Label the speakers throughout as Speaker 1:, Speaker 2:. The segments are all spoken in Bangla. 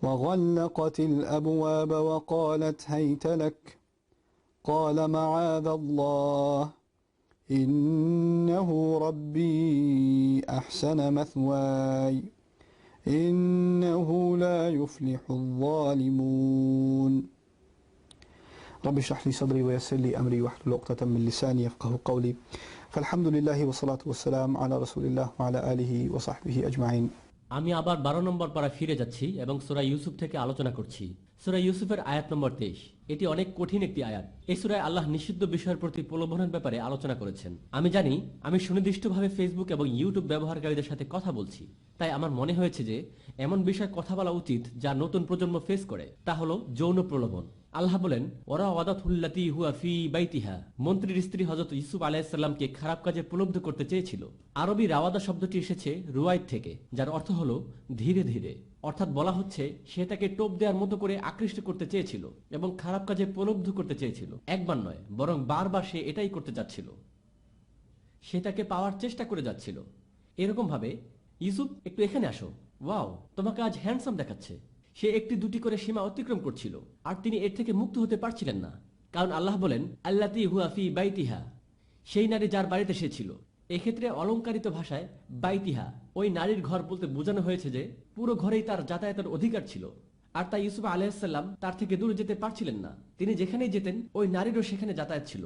Speaker 1: وغلقت الأبواب وقالت هيت لك قال معاذ الله إنه ربي أحسن مثواي إنه لا يفلح الظالمون رب اشرح لي صدري ويسر لي أمري واحلل عقدة من لساني يفقهوا قولي فالحمد لله والصلاة والسلام على رسول الله وعلى آله وصحبه أجمعين
Speaker 2: আমি আবার 12 নম্বর পারা ফিরে যাচ্ছি এবং সূরা ইউসুফ থেকে আলোচনা করছি। সূরা ইউসুফের আয়াত নম্বর 23। এটি অনেক কঠিন একটি আয়াত। এই সূরায় আল্লাহ নিষিদ্ধ বিষয়ের প্রতি প্রলোভনের ব্যাপারে আলোচনা করেছেন। আমি জানি আমি সুনির্দিষ্টভাবে ফেসবুক এবং ইউটিউব ব্যবহারকারীদের সাথে কথা বলছি, তাই আমার মনে হয়েছে যে এমন বিষয়ে কথা বলা উচিত যা নতুন প্রজন্ম ফেস করে, তা হলো যৌন প্রলোভন। আল্লাহ বলেন, ওরা ওয়াদাতুল্লাতি হুয়া ফি বাইতিহা, মন্ত্রীর স্ত্রী হযরত ইউসুফ আলাইহিস সালামকে খারাপ কাজে প্রলুব্ধ করতে চেয়েছিল। আরবি রাওয়াদা শব্দটি এসেছে রুয়াইত থেকে, যার অর্থ হলো ধীরে ধীরে। অর্থাৎ বলা হচ্ছে সে তাকে টোপ দেওয়ার মতো করে আকৃষ্ট করতে চেয়েছিল এবং খারাপ কাজে প্রলুব্ধ করতে চেয়েছিল। একবার নয়, বরং বারবার সে এটাই করতে যাচ্ছিল। সে তাকে পাওয়ার চেষ্টা করে যাচ্ছিল। এরকম ভাবে, ইউসুফ একটু এখানে আসো, ওয়াও তোমাকে আজ হ্যান্ডসাম দেখাচ্ছে। সে একটি দুটি করে সীমা অতিক্রম করছিল, আর তিনি এর থেকে মুক্ত হতে পারছিলেন না। কারণ আল্লাহ বলেন, আল্লাতি হুয়া ফি বাইতিহা, সেই নারী যার বাড়িতে সে ছিল। এক্ষেত্রে অলংকারিত ভাষায় বাইতিহা, ওই নারীর ঘর বলতে বোঝানো হয়েছে যে পুরো ঘরেই তার যাতায়াতের অধিকার ছিল। আর তাই ইউসুফ আলাইহিস সালাম তার থেকে দূরে যেতে পারছিলেন না। তিনি যেখানেই যেতেন ওই নারীরও সেখানে যাতায়াত ছিল।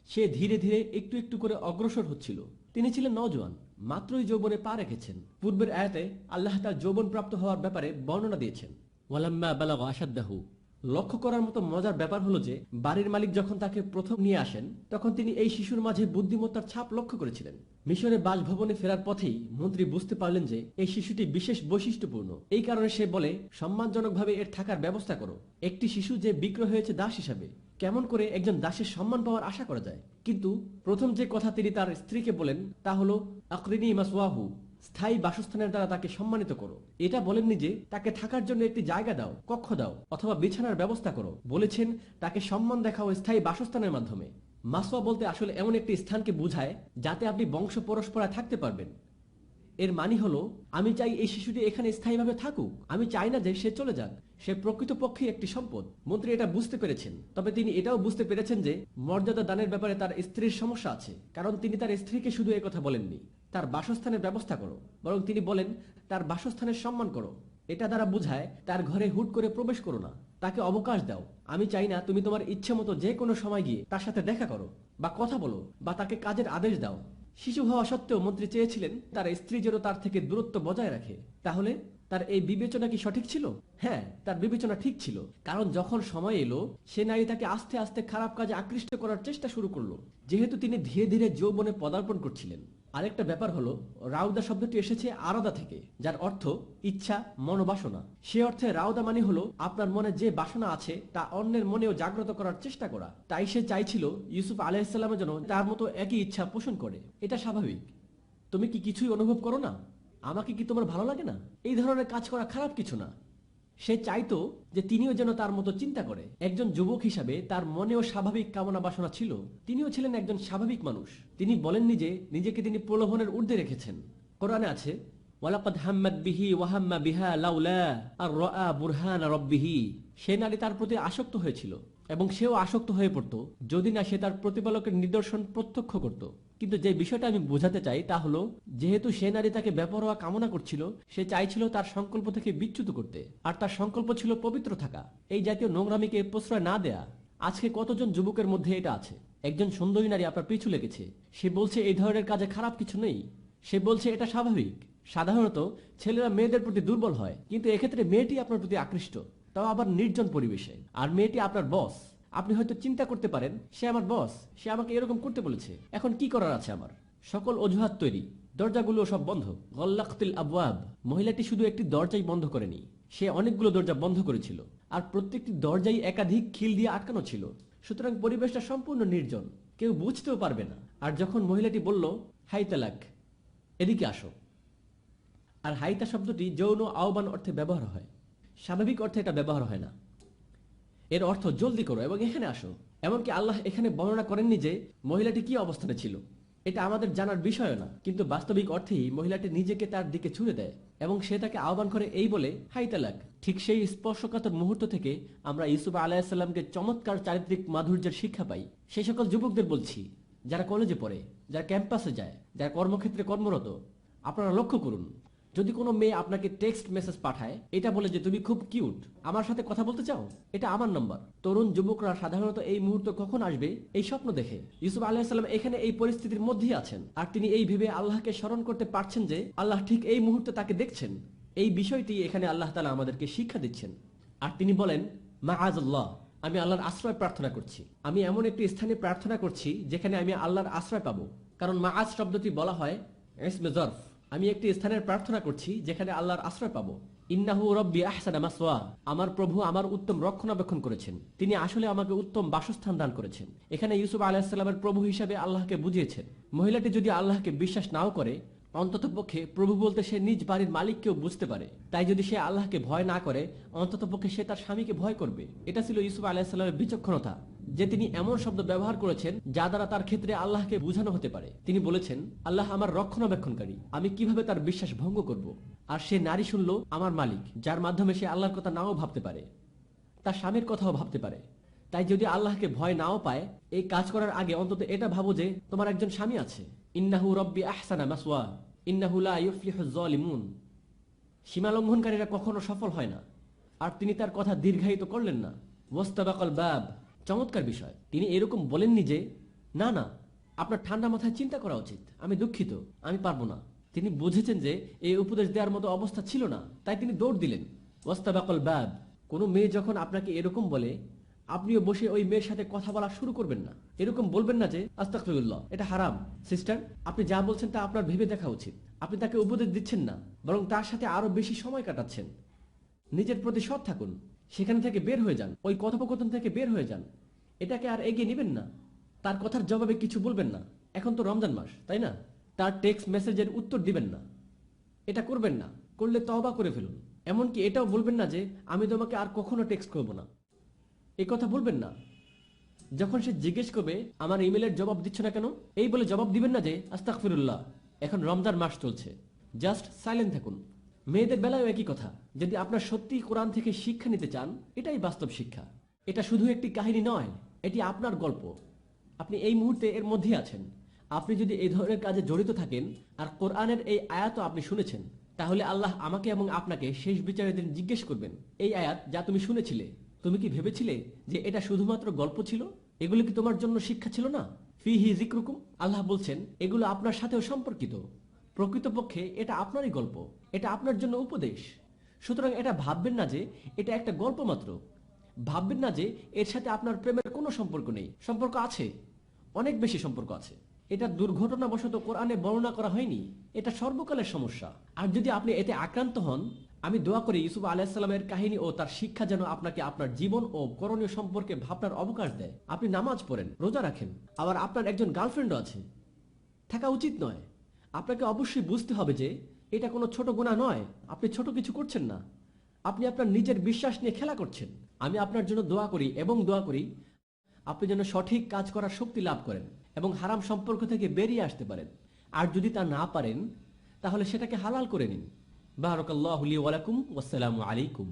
Speaker 2: সে ধীরে ধীরে একটু একটু করে অগ্রসর হচ্ছিল। তিনি ছিলেন নওজোয়ান, মাত্রই যৌবনে পা রেখেছেন। পূর্বের আয়াতে আল্লাহ তার যৌবন প্রাপ্ত হওয়ার ব্যাপারে বর্ণনা দিয়েছেন। ওয়ালাম্মা বালাগা আশাদ্দাহু। লক্ষ্য করার মতো মজার ব্যাপার হলো যে বাড়ির মালিক যখন তাকে প্রথম নিয়ে আসেন, তখন তিনি এই শিশুর মাঝে বুদ্ধিমত্তার ছাপ লক্ষ্য করেছিলেন। মিশরে বাসভবনে ফেরার পথেই মন্ত্রী বুঝতে পারলেন যে এই শিশুটি বিশেষ বৈশিষ্ট্যপূর্ণ। এই কারণে সে বলে, সম্মানজনকভাবে এর থাকার ব্যবস্থা করো। একটি শিশু যে বিক্রয় হয়েছে দাস হিসাবে, কেমন করে একজন দাসের সম্মান পাওয়ার আশা করা যায়? কিন্তু প্রথম যে কথা তিনি তার স্ত্রীকে বলেন তা হলো আকরিনি মাসওয়াহু, স্থায়ী বাসস্থানের দ্বারা তাকে সম্মানিত করো। এটা বলেননি যে তাকে থাকার জন্য একটি জায়গা দাও, কক্ষ দাও অথবা বিছানার ব্যবস্থা করো। বলেছেন তাকে সম্মান দেখাও স্থায়ী বাসস্থানের মাধ্যমে। মাসওয়া বলতে আসলে এমন একটি স্থানকে বোঝায় যাতে আপনি বংশ পরস্পরায় থাকতে পারবেন। এর মানে হলো, আমি চাই এই শিশুটি এখানে স্থায়ীভাবে থাকুক, আমি চাই না যে সে চলে যাক। সে প্রকৃতপক্ষে একটি সম্পদ। মন্ত্রী এটা বুঝতে পেরেছেন। তবে তিনি এটাও বুঝতে পেরেছেন যে মর্যাদা দানের ব্যাপারে তার স্ত্রীর সমস্যা আছে। কারণ তিনি তার স্ত্রীকে শুধু একথা বলেননি, তার বাসস্থানের ব্যবস্থা করো, বরং তিনি বলেন তার বাসস্থানের সম্মান করো। এটা দ্বারা বোঝায় তার ঘরে হুট করে প্রবেশ করো না, তাকে অবকাশ দাও। আমি চাই না তুমি তোমার ইচ্ছে মতো যে কোনো সময় গিয়ে তার সাথে দেখা করো বা কথা বলো বা তাকে কাজের আদেশ দাও। শিশু হওয়া সত্ত্বেও মন্ত্রী চেয়েছিলেন তার স্ত্রী যেন তার থেকে দূরত্ব বজায় রাখে। তাহলে তার এই বিবেচনা কি সঠিক ছিল? হ্যাঁ, তার বিবেচনা ঠিক ছিল। কারণ যখন সময় এলো, সে নারী তাকে আস্তে আস্তে খারাপ কাজে আকৃষ্ট করার চেষ্টা শুরু করলো, যেহেতু তিনি ধীরে ধীরে যৌবনে পদার্পণ করছিলেন। আরেকটা ব্যাপার হলো, রাউদা শব্দটি এসেছে আরাদা থেকে, যার অর্থ ইচ্ছা, মনোবাসনা। সে অর্থে রাউদা মানে হলো আপনার মনে যে বাসনা আছে তা অন্যের মনেও জাগ্রত করার চেষ্টা করা। তাই সে চাইছিল ইউসুফ আলাইহিস সালামের জন্য তার মতো একই ইচ্ছা পোষণ করে। এটা স্বাভাবিক। তুমি কি কিছুই অনুভব করো না? আমাকে কি তোমার ভালো লাগে না? এই ধরনের কাজ করা খারাপ কিছু না। সে চাইতো যে তিনিও যেন তার মতো চিন্তা করে। একজন যুবক হিসাবে তার মনেও স্বাভাবিক কামনা বাসনা ছিল। তিনিও ছিলেন একজন স্বাভাবিক মানুষ। তিনি বলেননি যে নিজেকে তিনি প্রলোভনের ঊর্ধ্বে রেখেছেন। কোরআনে আছে, ওয়ালাকাদ হাম্মাত বিহি ওয়া হাম্মা বিহা লাউলা আর রাআ বুরহান রাব্বিহি। সে নারী তার প্রতি আসক্ত হয়েছিল এবং সেও আসক্ত হয়ে পড়তো যদি না সে তার প্রতিপালকের নিদর্শন প্রত্যক্ষ করত। কিন্তু যে বিষয়টা আমি বোঝাতে চাই তা হলো, যেহেতু সে নারী তাকে বেপরোয়া কামনা করছিল, সে চাইছিল তার সংকল্প থেকে বিচ্যুত করতে। আর তার সংকল্প ছিল পবিত্র থাকা, এই জাতীয় নোংরামিকে প্রশ্রয় না দেয়া। আজকে কতজন যুবকের মধ্যে এটা আছে? একজন সুন্দরী নারী আপনার পিছু লেগেছে, সে বলছে এই ধরনের কাজে খারাপ কিছু নেই, সে বলছে এটা স্বাভাবিক। সাধারণত ছেলেরা মেয়েদের প্রতি দুর্বল হয়, কিন্তু এক্ষেত্রে মেয়েটি আপনার প্রতি আকৃষ্ট, তাও আবার নির্জন পরিবেশে। আর মেয়েটি আপনার বস। আপনি হয়তো চিন্তা করতে পারেন, সে আমার বস, সে আমাকে এরকম করতে বলেছে, এখন কি করার আছে আমার? সকল অজুহাত তৈরি, দরজাগুলো সব বন্ধ। গল্লাকতিল আবওয়াব। মহিলাটি শুধু একটি দরজাই বন্ধ করেনি, সে অনেকগুলো দরজা বন্ধ করেছিল, আর প্রত্যেকটি দরজাই একাধিক খিল দিয়ে আটকানো ছিল। সুতরাং পরিবেশটা সম্পূর্ণ নির্জন, কেউ বুঝতেও পারবে না। আর যখন মহিলাটি বলল, হাই তালাক, এদিকে আসো, আর হাইতা শব্দটি যৌন আহ্বান অর্থে ব্যবহার হয়, স্বাভাবিক অর্থে এটা ব্যবহার হয় না। এর অর্থ জলদি করো এবং এখানে আসো। এমনকি আল্লাহ এখানে বর্ণনা করেননি যে মহিলাটি কি অবস্থানে ছিল। এটা আমাদের জানার বিষয় না, কিন্তু বাস্তবিক অর্থেই মহিলাটি নিজেকে তার দিকে ছুড়ে দেয় এবং সে তাকে আহ্বান করে এই বলে, হাই তালাক। ঠিক সেই স্পর্শকাতর মুহূর্ত থেকে আমরা ইউসুফ আলাইহিসসালামকে চমৎকার চারিত্রিক মাধুর্যের শিক্ষা পাই। সেই সকল যুবকদের বলছি, যারা কলেজে পড়ে, যারা ক্যাম্পাসে যায়, যারা কর্মক্ষেত্রে কর্মরত, আপনারা লক্ষ্য করুন, যদি কোনো মেয়ে আপনাকে টেক্সট মেসেজ পাঠায় এটা বলে যে তুমি খুব কিউট, আমার সাথে কথা বলতে চাও, এটা আমার নাম্বার। তরুণ যুবকরা সাধারণত এই মুহূর্ত কখন আসবে এই স্বপ্ন দেখে। ইউসুফ আলাইহিস সালাম এখানে এই পরিস্থিতির মধ্যেই আছেন, আর তিনি এই ভেবে আল্লাহকে স্মরণ করতে পারছেন যে আল্লাহ ঠিক এই মুহূর্তে তাকে দেখছেন। এই বিষয়টি এখানে আল্লাহ তাআলা আমাদেরকে শিক্ষা দিচ্ছেন। আর তিনি বলেন, মাআযাল্লাহ, আমি আল্লাহর আশ্রয় প্রার্থনা করছি। আমি এমন একটি স্থানে প্রার্থনা করছি যেখানে আমি আল্লাহর আশ্রয় পাবো। কারণ মাআজ শব্দটি বলা হয় ইসমে যরফ। আমি একটি স্থানের প্রার্থনা করছি যেখানে আল্লাহর আশ্রয় পাবো। ইন্নাহু রব্বি আহসানা মাসওয়া, আমার প্রভু আমার উত্তম রক্ষণাবেক্ষণ করেছেন, তিনি আসলে আমাকে উত্তম বাসস্থান দান করেছেন। এখানে ইউসুফ আলাইহিস সালামের প্রভু হিসাবে আল্লাহকে বুঝিয়েছেন। মহিলাটি যদি আল্লাহকে বিশ্বাস নাও করে, অন্ততপক্ষে প্রভু বলতে সে নিজ বাড়ির মালিককেও বুঝতে পারে। তাই যদি সে আল্লাহকে ভয় না করে, অন্ততপক্ষে সে তার স্বামীকে ভয় করবে। এটা ছিল ইউসুফ আলাইহিস সালামের বিচক্ষণতা, যে তিনি এমন শব্দ ব্যবহার করেছেন যা দ্বারা তার ক্ষেত্রে আল্লাহকে বোঝানো হতে পারে। তিনি বলেছেন, আল্লাহ আমার রক্ষণাবেক্ষণকারী, আমি কিভাবে তার বিশ্বাস ভঙ্গ করব। আর সে নারী শুনল আমার মালিক, যার মাধ্যমে সে আল্লাহর কথা নাও ভাবতে পারে, তার স্বামীর কথাও ভাবতে পারে। তাই যদি আল্লাহকে ভয় নাও পায়, এই কাজ করার আগে অন্তত এটা ভাবো যে তোমার একজন স্বামী আছে। ইন্নাহু রব্বি আহসানা মাসওয়া ইন্নাহু লা ইউফলিহুজ জালিমুন, সীমা লঙ্ঘনকারীরা কখনো সফল হয় না। আর তিনি তার কথা দীর্ঘায়িত করলেন না। ওয়াস্তাবাকাল বাব, চমৎকার বিষয়। তিনি এরকম বলেননি যে না না, আপনার ঠান্ডা মাথায় চিন্তা করা উচিত, আমি দুঃখিত, আমি পারবো না। তিনি বুঝেছেন যে এই উপদেশ দেওয়ার মতো অবস্থা ছিল না, তাই তিনি দৌড় দিলেন। ওয়াস্তাবাকাল বাব, কোনো মেয়ে যখন আপনাকে এরকম বলে, আপনিও বসে ওই মেয়ের সাথে কথা বলা শুরু করবেন না। এরকম বলবেন না যে আস্তাগফিরুল্লাহ, এটা হারাম। সিস্টার, আপনি যা বলছেন তা আপনার ভেবে দেখা উচিত। আপনি তাকে উপদেশ দিচ্ছেন না, বরং তার সাথে আরো বেশি সময় কাটাচ্ছেন। নিজের প্রতি সৎ থাকুন, সেখান থেকে বের হয়ে যান, ওই কথোপকথন থেকে বের হয়ে যান। এটাকে আর এগিয়ে নেবেন না। তার কথার জবাবে কিছু বলবেন না। এখন তো রমজান মাস, তাই না? তার টেক্সট মেসেজের উত্তর দিবেন না, এটা করবেন না। করলে তওবা করে ফেলুন। এমনকি এটাও বলবেন না যে আমি তোমাকে আর কখনো টেক্সট করব না, এই কথা বলবেন না। যখন সে জিজ্ঞেস করবে আমার ইমেলের জবাব দিচ্ছ না কেন, এই বলে জবাব দিবেন না যে আস্তাগফিরুল্লাহ, এখন রমজান মাস চলছে। জাস্ট সাইলেন্ট থাকুন। মেয়েদের বেলায়ও একই কথা। যদি আপনার সত্যি কোরআন থেকে শিক্ষা নিতে চান, এটাই বাস্তব শিক্ষা। এটা শুধু একটি কাহিনী নয়, এটি আপনার গল্প। আপনি এই মুহূর্তে এর মধ্যে আছেন। আপনি যদি এই ধরনের কাজে জড়িত থাকেন আর কোরআনের এই আয়াতও আপনি শুনেছেন, তাহলে আল্লাহ আমাকে এবং আপনাকে শেষ বিচারের দিন জিজ্ঞেস করবেন, এই আয়াত যা তুমি শুনেছিলে, তুমি কি ভেবেছিলে যে এটা শুধুমাত্র গল্প ছিল? এগুলো কি তোমার জন্য শিক্ষা ছিল না? ফিহি যিকরুকুম, আল্লাহ বলছেন এগুলো আপনার সাথেও সম্পর্কিত। প্রকৃতপক্ষে এটা আপনারই গল্প, এটা আপনার জন্য উপদেশ। সুতরাং এটা ভাববেন না যে এটা একটা গল্প মাত্র। ভাববেন না যে এর সাথে আপনার প্রেমের কোনো সম্পর্ক নেই। সম্পর্ক আছে, অনেক বেশি সম্পর্ক আছে। এটা দুর্ঘটনাবশত কোরআনে বর্ণনা করা হয়নি, এটা সর্বকালের সমস্যা। আর যদি আপনি এতে আক্রান্ত হন, আমি দোয়া করি ইউসুফ আলাইহিস সালামের কাহিনী ও তার শিক্ষা যেন আপনাকে আপনার জীবন ও করণীয় সম্পর্কে ভাবনার অবকাশ দেয়। আপনি নামাজ পড়েন, রোজা রাখেন, আবার আপনার একজন গার্লফ্রেন্ডও আছে। থাকা উচিত নয়। আপনাকে অবশ্যই বুঝতে হবে যে এটা কোনো ছোট গুনাহ নয়। আপনি ছোট কিছু করছেন না, আপনি আপনার নিজের বিশ্বাস নিয়ে খেলা করছেন। আমি আপনার জন্য দোয়া করি এবং দোয়া করি আপনি যেন সঠিক কাজ করার শক্তি লাভ করেন এবং হারাম সম্পর্ক থেকে বেরিয়ে আসতে পারেন। আর যদি তা না পারেন, তাহলে সেটাকে হালাল করে নিন। বারাকাল্লাহু লি ওয়া লাকুম, ওয়াসসালামু আলাইকুম।